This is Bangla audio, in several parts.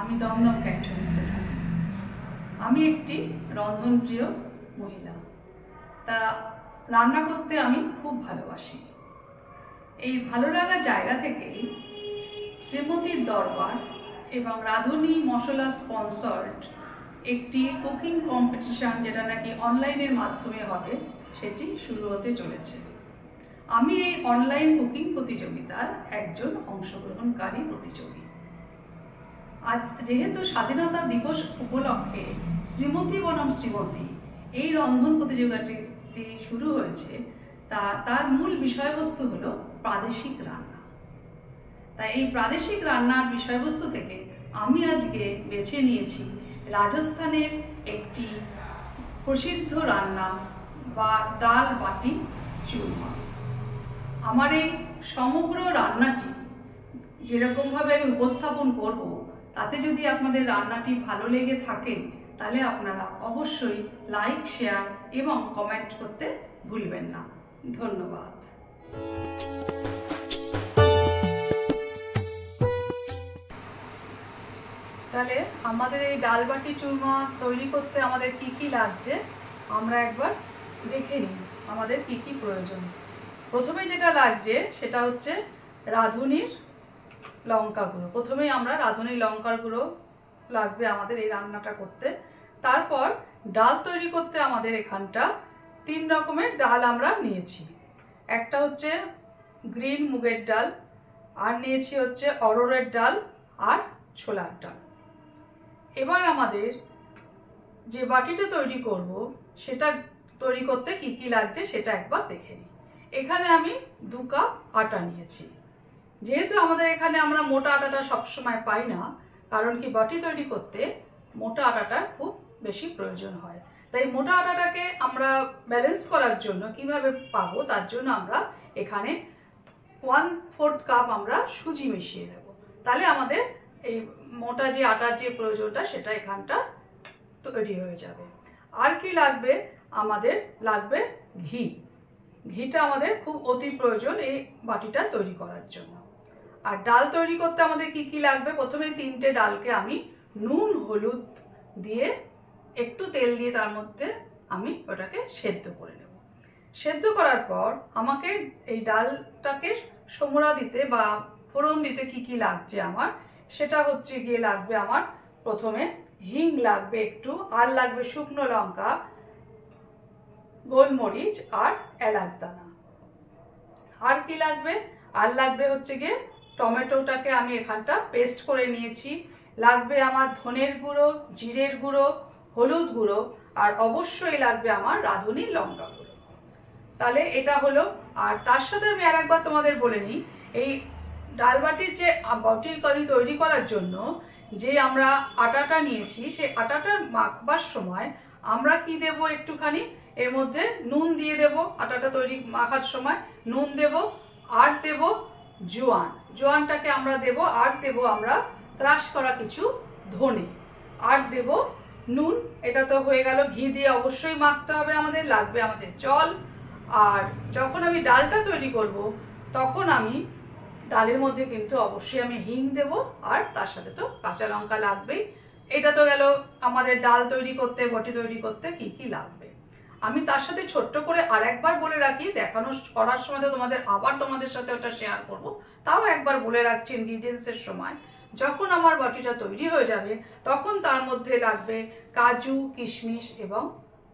আমি দমদম ক্যান্টনমেন্টে থাকি। আমি একটি রন্ধনপ্রিয় মহিলা, তা রান্না করতে আমি খুব ভালোবাসি। এই ভালো লাগার জায়গা থেকেই শ্রীমতীর দরবার এবং রাঁধুনি মশলা স্পন্সর্ড একটি কুকিং কম্পিটিশন, যেটা নাকি অনলাইনের মাধ্যমে হবে, সেটি শুরু হতে চলেছে। আমি এই অনলাইন কুকিং প্রতিযোগিতার একজন অংশগ্রহণকারী প্রতিযোগী। আজ যেহেতু স্বাধীনতা দিবস উপলক্ষে শ্রীমতী বনাম শ্রীমতী এই রন্ধন প্রতিযোগিতাটি শুরু হয়েছে, তার মূল বিষয়বস্তু হলো প্রাদেশিক রান্না। তাই এই প্রাদেশিক রান্নার বিষয়বস্তু থেকে আমি আজকে বেছে নিয়েছি রাজস্থানের একটি প্রসিদ্ধ রান্না বা ডাল বাটি চুরমা। আমার এই সমগ্র রান্নাটি যেরকমভাবে আমি উপস্থাপন করব, তাতে যদি আপনাদের রান্নাটি ভালো লেগে থাকে তাহলে আপনারা অবশ্যই লাইক, শেয়ার এবং কমেন্ট করতে ভুলবেন না। ধন্যবাদ। তাহলে আমাদের এই ডাল বাটি চুরমা তৈরি করতে আমাদের কি কি লাগছে আমরা একবার দেখে নিই। আমাদের কি কি প্রয়োজন। প্রথমে যেটা লাগছে সেটা হচ্ছে রাঁধুনির লঙ্কা গুঁড়ো। প্রথমেই আমরা রাঁধুনির লঙ্কার গুঁড়ো লাগবে আমাদের এই রান্নাটা করতে। তারপর ডাল তৈরি করতে আমাদের এখানটা 3 রকমের ডাল আমরা নিয়েছি। একটা হচ্ছে গ্রিন মুগের ডাল, আর নিয়েছি হচ্ছে অরহরের ডাল আর ছোলার ডাল। এবার আমাদের যে বাটিটা তৈরি করব সেটা তৈরি করতে কি কি লাগছে সেটা একবার দেখে নিই। এখানে আমি 2 কাপ আটা নিয়েছি। যেহেতু আমাদের এখানে আমরা মোটা আটাটা সবসময় পাই না, কারণ কি বাটি তৈরি করতে মোটা আটাটার খুব বেশি প্রয়োজন হয়। তাই মোটা আটাটাকে আমরা ব্যালেন্স করার জন্য কিভাবে পাবো, তার জন্য আমরা এখানে 1/4 কাপ আমরা সুজি মিশিয়ে নেব। তাহলে আমাদের এই মোটা যে আটার যে প্রয়োজনটা সেটা এখানটা তৈরি হয়ে যাবে। আর কি লাগবে, আমাদের লাগবে ঘি। ঘিটা আমাদের খুব অতি প্রয়োজন এই বাটিটা তৈরি করার জন্য। আর ডাল তৈরি করতে আমাদের কি কি লাগবে, প্রথমে 3টে ডালকে আমি নুন হলুদ দিয়ে একটু তেল দিয়ে তার মধ্যে আমি ওটাকে সেদ্ধ করে নেব। সেদ্ধ করার পর আমাকে এই ডালটাকে সমোড়া দিতে বা ফোড়ন দিতে কি কি লাগছে আমার, সেটা হচ্ছে গিয়ে লাগবে আমার প্রথমে হিং লাগবে একটু, আর লাগবে শুকনো লঙ্কা, গোলমরিচ আর এলাচ দানা। আর কি লাগবে, আর লাগবে হচ্ছে গিয়ে টমেটোটাকে আমি এখানটা পেস্ট করে নিয়েছি। লাগবে আমার ধনের গুঁড়ো, জিরের গুঁড়ো, হলুদ গুঁড়ো, আর অবশ্যই লাগবে আমার রাঁধুনির লঙ্কা গুঁড়ো। তাহলে এটা হলো। আর তার সাথে আমি আর একবার তোমাদের বলে নিই, এই ডাল বাটির যে বাটি তৈরি করার জন্য যে আমরা আটাটা নিয়েছি, সেই আটাটার মাখবার সময় আমরা কি দেব, একটুখানি এর মধ্যে নুন দিয়ে দেব। আটাটা তৈরি মাখার সময় নুন দেব, আর দেব জোয়ান। জোয়ানটাকে আমরা দেব, আর দেব আমরা ক্রাশ করা কিছু ধনে, আর দেব নুন। এটা তো হয়ে গেল। ঘি দিয়ে অবশ্যই মাখতে হবে আমাদের, লাগবে আমাদের জল। আর যখন আমি ডালটা তৈরি করব তখন আমি ডালের মধ্যে কিন্তু অবশ্যই আমি হিং দেব, আর তার সাথে তো কাঁচা লঙ্কা লাগবেই। এটা তো গেল আমাদের ডাল তৈরি করতে, বটি তৈরি করতে কি কি লাগবে। আমি তার সাথে ছোট্ট করে আর একবার বলে রাখি, দেখানো করার সময় তো তোমাদের সাথে ওটা শেয়ার করব, তাও একবার বলে রাখছি ইনগ্রিডিয়েন্টসের সময়। যখন আমার বটিটা তৈরি হয়ে যাবে তখন তার মধ্যে লাগবে কাজু, কিশমিশ এবং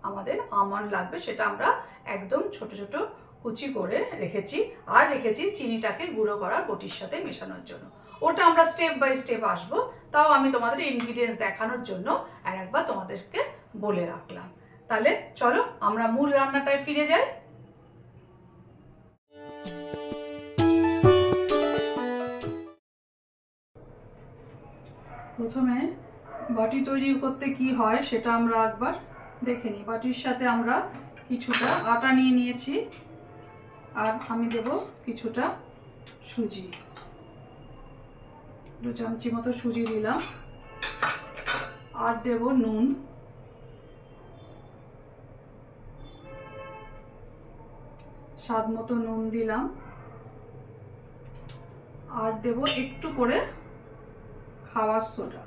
আমাদের আমন্ড লাগবে। সেটা আমরা একদম ছোট ছোট কুচি করে রেখেছি, আর রেখেছি চিনিটাকে গুঁড়ো করার বটির সাথে মেশানোর জন্য। ওটা আমরা স্টেপ বাই স্টেপ আসবো, তাও আমি তোমাদের ইনগ্রিডিয়েন্টস দেখানোর জন্য আর একবার তোমাদেরকে বলে রাখলাম। তাহলে চলো আমরা মূল রান্নাটায় ফিরে যাই। প্রথমে বাটি তৈরি করতে কি হয় সেটা আমরা একবার দেখে নিই। বাটির সাথে আমরা কিছুটা আটা নিয়ে নিয়েছি, আর আমি দেব কিছুটা সুজি, 2 চামচি মতো সুজি দিলাম, আর দেব নুন, স্বাদ মতো নুন দিলাম, আর দেব একটু করে খাওয়ার সোডা।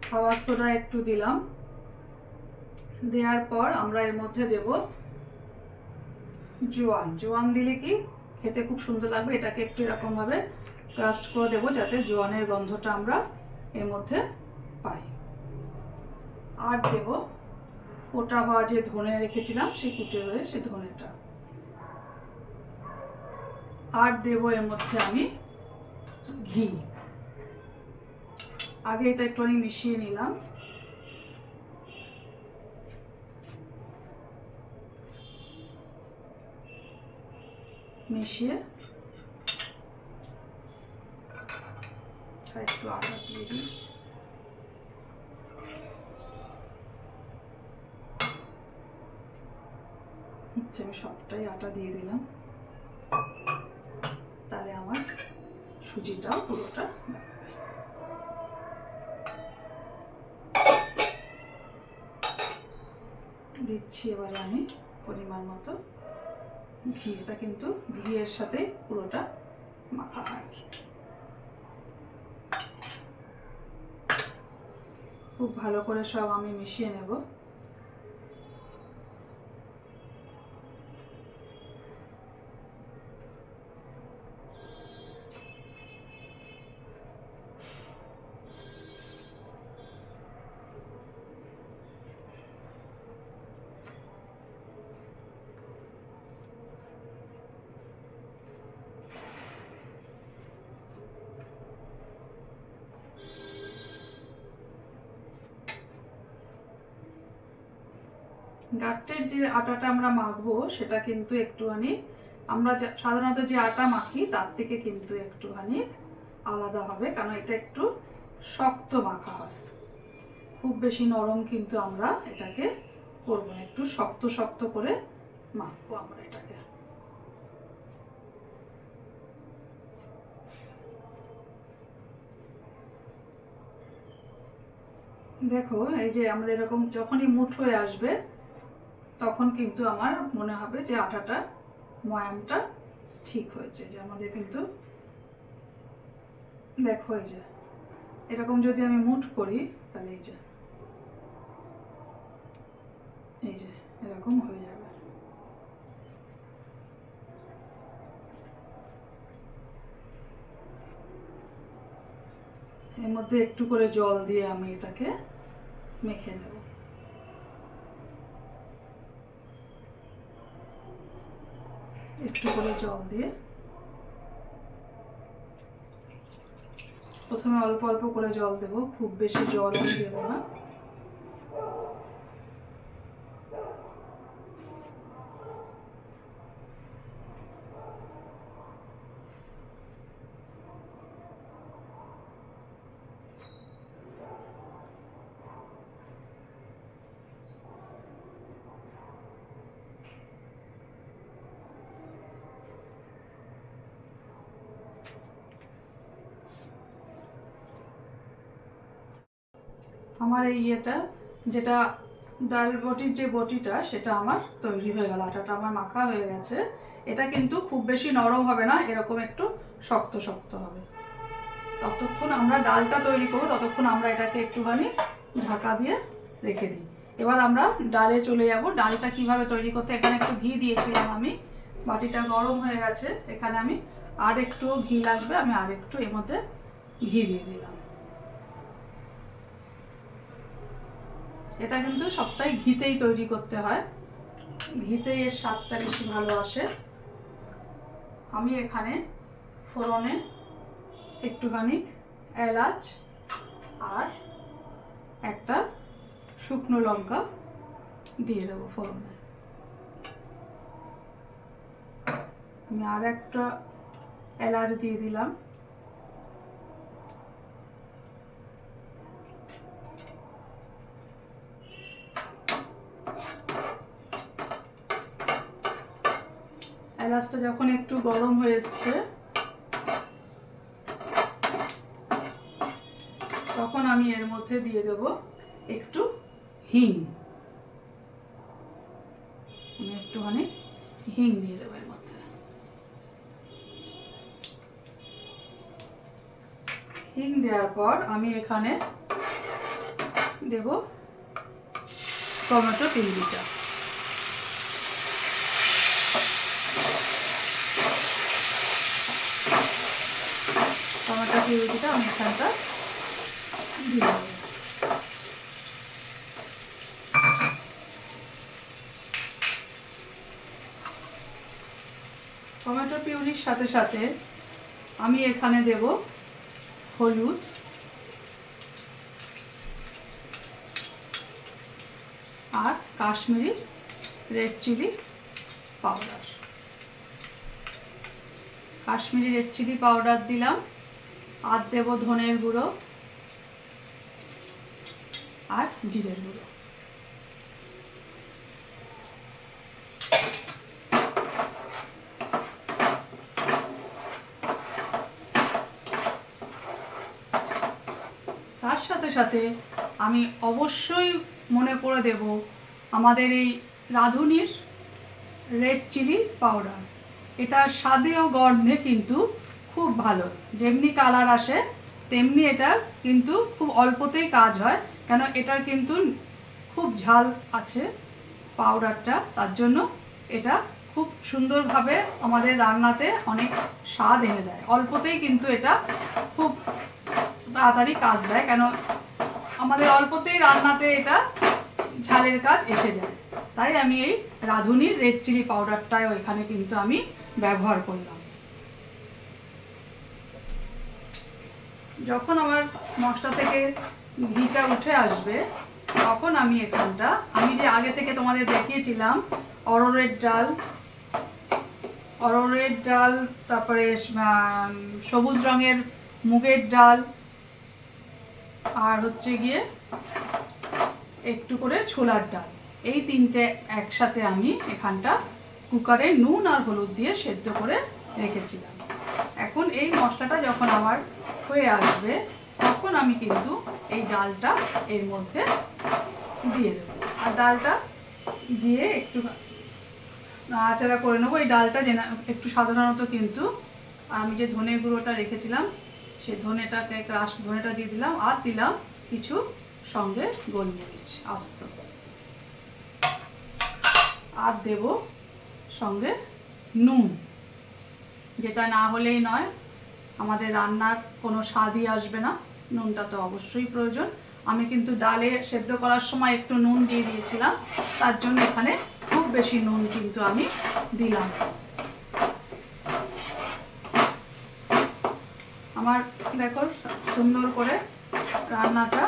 খাবার সোডা একটু দিলাম। দেওয়ার পর আমরা এর মধ্যে দেব জোয়ান। জোয়ান দিলে কি খেতে খুব সুন্দর লাগবে। এটাকে একটু এরকম ভাবে ক্রাস্ট করে দেবো যাতে জোয়ানের গন্ধটা আমরা এর মধ্যে পাই। আর দেব কোটা হওয়া যে ধনে রেখেছিলাম সেই কুটে হয়ে সেই ধনেটা। আর দেব এর মধ্যে আমি ঘি। আগে এটা একটু মিশিয়ে নিলাম। মিশিয়ে একটু আটা দিয়ে দিই। আমি সবটাই আটা দিয়ে দিলাম, তাহলে আমার সুজিটাও পুরোটা দিচ্ছি। এবারে আমি পরিমাণ মতো ঘি। এটা কিন্তু ঘিয়ের সাথে পুরোটা মাখা হয়। খুব ভালো করে সব আমি মিশিয়ে নেব। গাঁটের যে আটাটা আমরা মাখবো সেটা কিন্তু একটুখানি আমরা সাধারণত যে আটা মাখি তার থেকে কিন্তু একটুখানি আলাদা হবে, কারণ এটা একটু শক্ত মাখা হয়। খুব বেশি নরম কিন্তু আমরা এটাকে করবো না, একটু শক্ত শক্ত করে মাখবো আমরা এটাকে। দেখো এই যে আমাদের এরকম যখনই মুঠ হয়ে আসবে তখন কিন্তু আমার মনে হবে যে আটাটা ময়ামটা ঠিক হয়েছে। যে আমাদের কিন্তু দেখো এই যে এরকম যদি আমি মুঠ করি তাহলে এই যে এরকম হয়ে যাবে। এর মধ্যে একটু করে জল দিয়ে আমি এটাকে মেখে নেব। একটু করে জল দিয়ে প্রথমে অল্প অল্প করে জল দেব, খুব বেশি জল আমি দেব না। আমার এই যেটা ডাল বটির যে বটিটা সেটা আমার তৈরি হয়ে গেল। আটাটা আমার মাখা হয়ে গেছে। এটা কিন্তু খুব বেশি নরম হবে না, এরকম একটু শক্ত শক্ত হবে। ততক্ষণ আমরা ডালটা তৈরি করবো, ততক্ষণ আমরা এটাকে একটুখানি ঢাকা দিয়ে রেখে দিই। এবার আমরা ডালে চলে যাব। ডালটা কিভাবে তৈরি করতে, এখানে একটু ঘি দিয়েছিলাম আমি, বাটিটা গরম হয়ে গেছে। এখানে আমি আর একটু ঘি লাগবে, আমি আর একটু এর মধ্যে ঘি দিয়ে দিলাম। এটা কিন্তু সবটাই ঘিতেই তৈরি করতে হয়, ঘিতেই এর স্বাদটা বেশি ভালো আসে। আমি এখানে ফোড়নে একটুখানি এলাচ আর একটা শুকনো লঙ্কা দিয়ে দেবো ফোড়নে। আমি আর একটা এলাচ দিয়ে দিলাম। এলাচটা যখন একটু গরম হয়ে এসছে তখন আমি এর মধ্যে দিয়ে দেব একটু হিং। আমি একটুখানি হিং দিয়ে দেবো এর মধ্যে। হিং দেওয়ার পর আমি এখানে দেব টমেটো পিউরিটা। টমেটো পিউরিটা আমি এখানটা দিয়ে দেবো। টমেটো পিউরির সাথে সাথে আমি এখানে দেব হলুদ, আর Kashmiri red chilli powder. Kashmiri red chilli powder দিলাম, আর দেব ধনের গুঁড়ো আর জিরের গুঁড়ো। তার সাথে সাথে আমি অবশ্যই মনে করে দেব আমাদের এই রাঁধুনির রেড চিলি পাউডার। এটা স্বাদে ও গন্ধে কিন্তু খুব ভালো, যেমনি কালার আসে তেমনি এটা কিন্তু খুব অল্পতেই কাজ হয়, কেন এটার কিন্তু খুব ঝাল আছে পাউডারটা, তার জন্য এটা খুব সুন্দরভাবে আমাদের রান্নাতে অনেক স্বাদ এনে দেয়। অল্পতেই কিন্তু এটা খুব তাড়াতাড়ি কাজ দেয়, কেন আমাদের অল্পতেই রান্নাতে এটা ঝালের কাজ এসে যায়। তাই আমি এই রাঁধুনির রেড চিলি পাউডারটাও এখানে কিন্তু আমি ব্যবহার করলাম। যখন আমার মশলা থেকে ঘিটা উঠে আসবে তখন আমি এখানটা, আমি যে আগে থেকে তোমাদের দেখিয়েছিলাম অরহরের ডাল, তারপরে সবুজ রঙের মুগের ডাল, আর হচ্ছে গিয়ে একটু করে ছোলার ডাল, এই তিনটে একসাথে আমি এখানটা কুকারে নুন আর হলুদ দিয়ে সেদ্ধ করে রেখেছিলাম। এখন এই মশলাটা যখন আমার হয়ে আসবে তখন আমি কিন্তু এই ডালটা এর মধ্যে দিয়ে দেবো, আর ডালটা দিয়ে একটু নাড়াচাড়া করে নেবো। এই ডালটা একটু সাধারণত কিন্তু আমি যে ধনে গুঁড়োটা রেখেছিলাম সেই ধনেটা দিয়ে দিলাম, আর দিলাম কিছু সঙ্গে গোলমরিচ আস্ত, আর দেব সঙ্গে নুন, যেটা না হলেই নয়, আমাদের রান্নার কোনো স্বাদই আসবে না। নুনটা তো অবশ্যই প্রয়োজন। আমি কিন্তু ডালে সেদ্ধ করার সময় একটু নুন দিয়ে দিয়েছিলাম, তার জন্য এখানে খুব বেশি নুন কিন্তু আমি দিলাম। আমার দেখো সুন্দর করে রান্নাটা,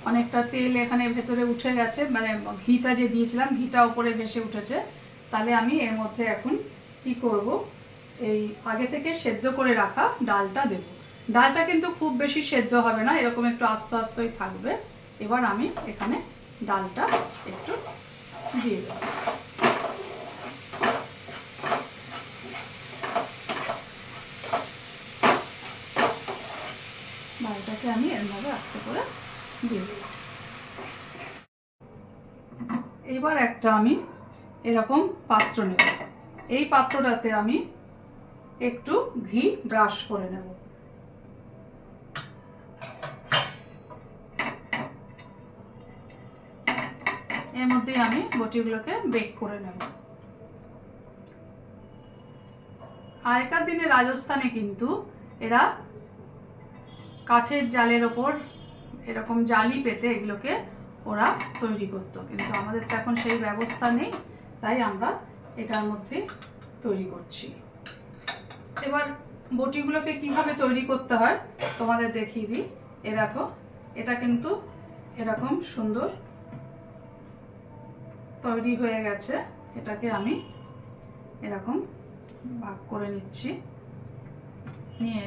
অনেকটা তেল এখানে ভেতরে উঠে গেছে, মানে ঘিটা যে দিয়েছিলাম ঘিটা উপরে ভেসে উঠেছে। তাহলে আমি এর মধ্যে এখন কি করব, এই আগে থেকে সেদ্ধ করে রাখা ডালটা দেব। ডালটা কিন্তু খুব বেশি সেদ্ধ হবে না, এরকম একটু আস্তে আস্তেই থাকবে। এবার আমি এখানে ডালটা একটু দিয়ে দেব। ডালটাকে আমি এরভাবে আস্তে করে দিয়ে দেব। এবার একটা আমি এরকম পাত্র নেব, এই পাত্রটাতে আমি একটু ঘি ব্রাশ করে নেব। এর মধ্যে আমি বটিগুলোকে বেক করে নেব। আগেকার দিনে রাজস্থানে কিন্তু এরা কাঠের জালের ওপর এরকম জালি পেতে এগুলোকে ওরা তৈরি করতো, কিন্তু আমাদের তো এখন সেই ব্যবস্থা নেই, তাই আমরা এটার মধ্যে তৈরি করছি। এবার বটিগুলোকে কিভাবে তৈরি করতে হয় তোমাদের দেখিয়ে দিই। এ দেখো, এটা কিন্তু এরকম সুন্দর তৈরি হয়ে গেছে। এটাকে আমি এরকম ভাগ করে নিচ্ছি, নিয়ে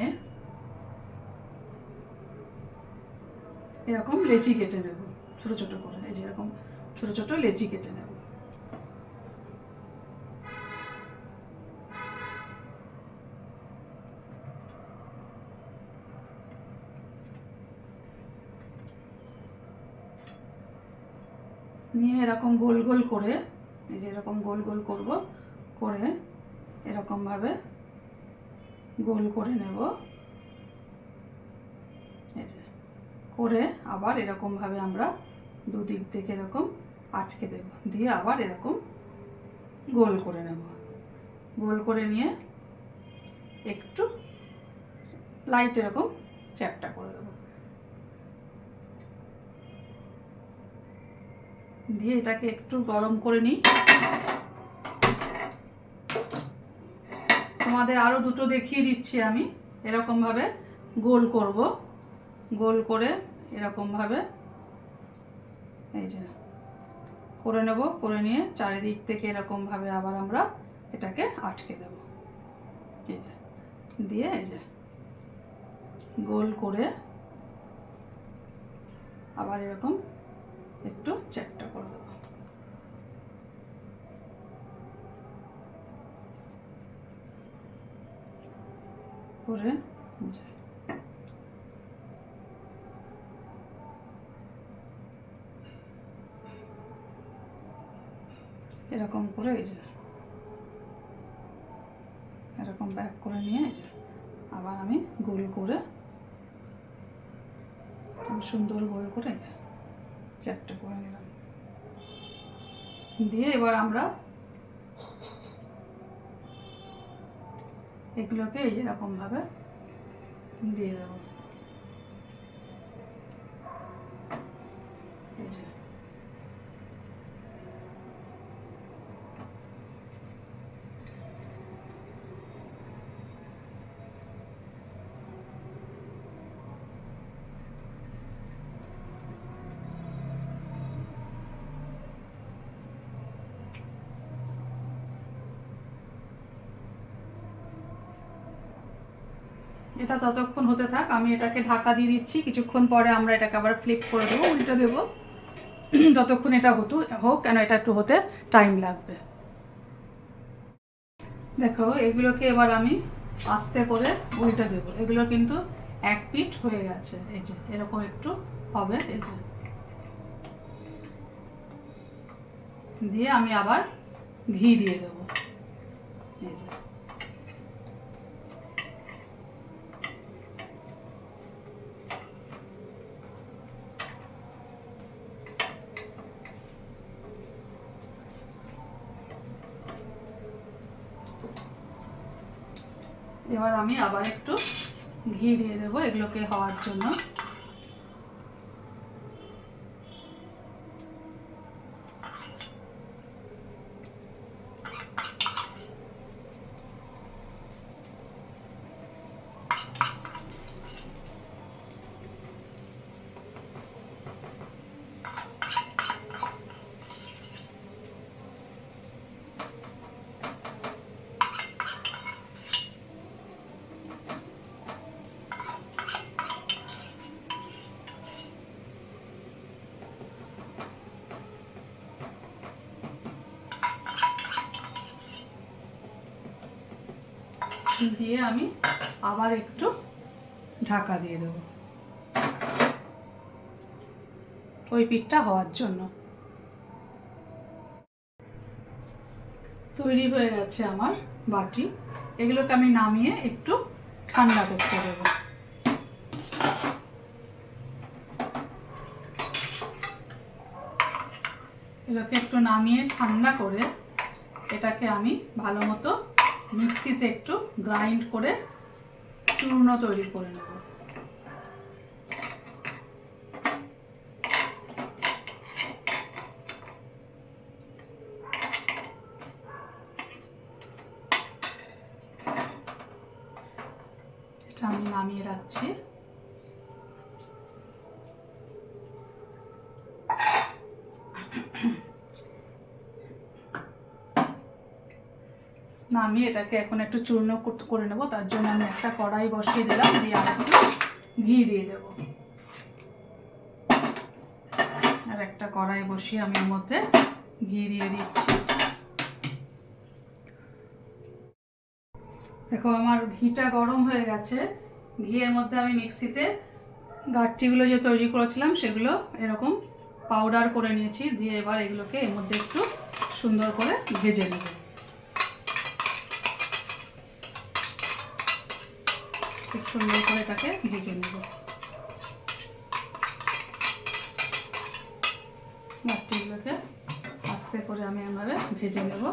এরকম লেচি কেটে নেব ছোট ছোট করে, এই যে এরকম ছোট ছোট লেচি কেটে নেব। নিয়ে এরকম গোল গোল করে, এই যে এরকম গোল গোল করব, করে এরকম ভাবে গোল করে নেব। এই যে করে আবার এরকমভাবে আমরা দুদিক থেকে এরকম আটকে দেব, দিয়ে আবার এরকম গোল করে নেব। গোল করে নিয়ে একটু লাইট এরকম চ্যাপটা করে দেব, দিয়ে এটাকে একটু গরম করে নিই। তোমাদের আরো দুটো দেখিয়ে দিচ্ছি আমি। এরকম ভাবে গোল করব, গোল করে এরকম ভাবে এই যে করে নেব। করে নিয়ে চারিদিক থেকে এরকম ভাবে আবার আমরা এটাকে আটকে দেব। এই যে দিয়ে এই যে গোল করে আবার এরকম একটু চ্যাপটা করে দেব। করে এরকম করে এই যে এরকম ব্যাক করে নিয়ে আবার আমি গোল করে সুন্দর গোল করে চ্যাপটা করে নিলাম। দিয়ে এবার আমরা এগুলোকে এরকম ভাবে দিয়ে দেবো। এই যে এটা ততক্ষণ হতে থাক, আমি এটাকে ঢাকা দিয়ে দিচ্ছি। কিছুক্ষণ পরে আমরা এটাকে আবার ফ্লিপ করে দেবো, উল্টে দেবো। যতক্ষণ এটা হোক, কেন এটা একটু হতে টাইম লাগবে। দেখো এগুলোকে এবার আমি আস্তে করে উল্টে দেবো। এগুলো কিন্তু এক পিঠ হয়ে গেছে, এই যে এরকম একটু হবে। এই যে দিয়ে আমি আবার ঘি দিয়ে দেবো। এই যে এবার আমি আবার একটু ঘি দিয়ে দেবো এগুলোকে হওয়ার জন্য। দিয়ে আমি আবার একটু ঢাকা দিয়ে দেব ওই পিঠটা হওয়ার জন্য। তৈরি হয়ে গেছে আমার বাটি। এগুলোকে আমি নামিয়ে একটু ঠান্ডা করতে দেব। এগুলোকে একটু নামিয়ে ঠান্ডা করে এটাকে আমি ভালো মতো মিক্সিতে একটু গ্রাইন্ড করে চূর্ণ তৈরি করে নেব। এটা আমি নামিয়ে রাখছি। আমি এটাকে এখন একটু চূর্ণ করে নেব। তার জন্য আমি একটা কড়াই বসিয়ে দিলাম, দিয়ে আর একটু ঘি দিয়ে দেব। আর একটা কড়াই বসিয়ে আমি এর মধ্যে ঘি দিয়ে দিচ্ছি। দেখো আমার ঘিটা গরম হয়ে গেছে। ঘিয়ের মধ্যে আমি মিক্সিতে গাঁটটিগুলো যে তৈরি করেছিলাম সেগুলো এরকম পাউডার করে নিয়েছি। দিয়ে এবার এগুলোকে এর মধ্যে একটু সুন্দর করে ভেজে নেব। খুব সুন্দর করে এটাকে ভেজে নেব। গাঠটিগুলোকে আস্তে করে আমি এভাবে ভেজে নেব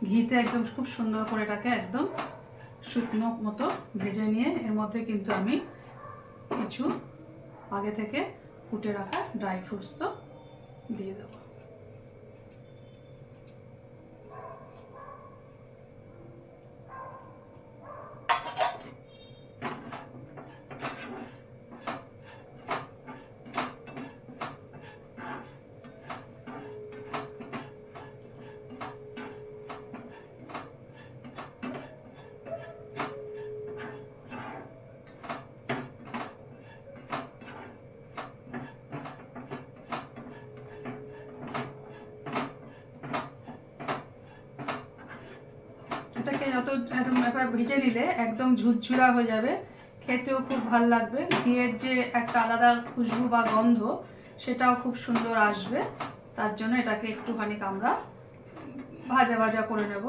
ঘিতে একদম খুব সুন্দর করে এটাকে একদম শুকনো মতো ভেজে নিয়ে এর মধ্যে কিন্তু আমি কিছু আগে থেকে কুটে রাখা ড্রাই ফ্রুটস তো দিয়ে দেব এটাকে যত ভেজে নিলে একদম ঝুরঝুরা হয়ে যাবে খেতেও খুব ভালো লাগবে ঘিয়ের যে একটা আলাদা খুশবু বা গন্ধ সেটাও খুব সুন্দর আসবে তার জন্য এটাকে একটুখানি আমরা ভাজা ভাজা করে নেব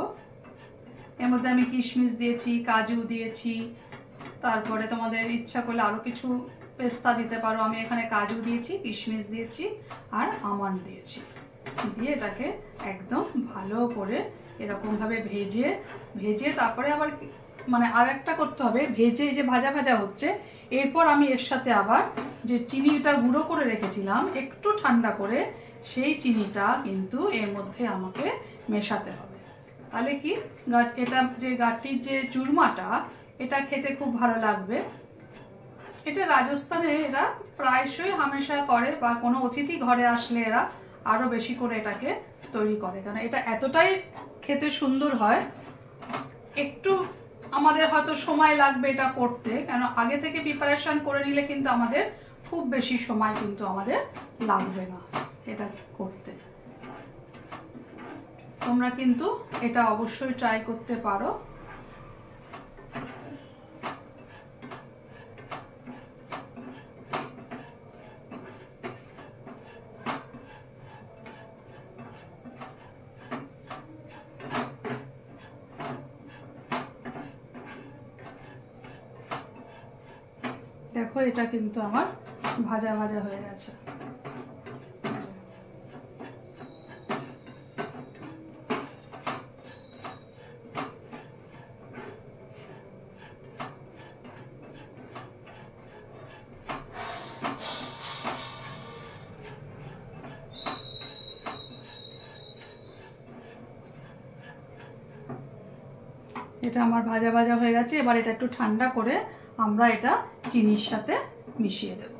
এর মধ্যে আমি কিশমিশ দিয়েছি কাজু দিয়েছি তারপরে তোমাদের ইচ্ছা করলে আরও কিছু পেস্তা দিতে পারো আমি এখানে কাজু দিয়েছি কিশমিশ দিয়েছি আর আমন্ড দিয়েছি দিয়ে এটাকে একদম ভালো করে এরকমভাবে ভেজে তারপরে আবার মানে আর একটা করতে হবে ভেজে যে ভাজা ভাজা হচ্ছে এরপর আমি এর সাথে আবার যে চিনিটা গুঁড়ো করে রেখেছিলাম একটু ঠান্ডা করে সেই চিনিটা কিন্তু এর মধ্যে আমাকে মেশাতে হবে তাহলে কি এটা যে গাঠটির যে চুরমাটা এটা খেতে খুব ভালো লাগবে এটা রাজস্থানে এরা প্রায়শই হামেশা করে বা কোনো অতিথি ঘরে আসলে এরা আরো বেশি করে এটাকে তৈরি করে কারণ এটা এতটাই খেতে সুন্দর হয় একটু আমাদের হয়তো সময় লাগবে এটা করতে কেন আগে থেকে প্রিপারেশন করে নিলে কিন্তু আমাদের খুব বেশি সময় কিন্তু আমাদের লাগবে না এটা করতে তোমরা কিন্তু এটা অবশ্যই ট্রাই করতে পারো দেখো এটা কিন্তু আমার ভাজা ভাজা হয়ে গেছে এটা আমার ভাজা ভাজা হয়ে গেছে এবার এটা একটু ঠান্ডা করে আমরা এটা চিনির সাথে মিশিয়ে দেব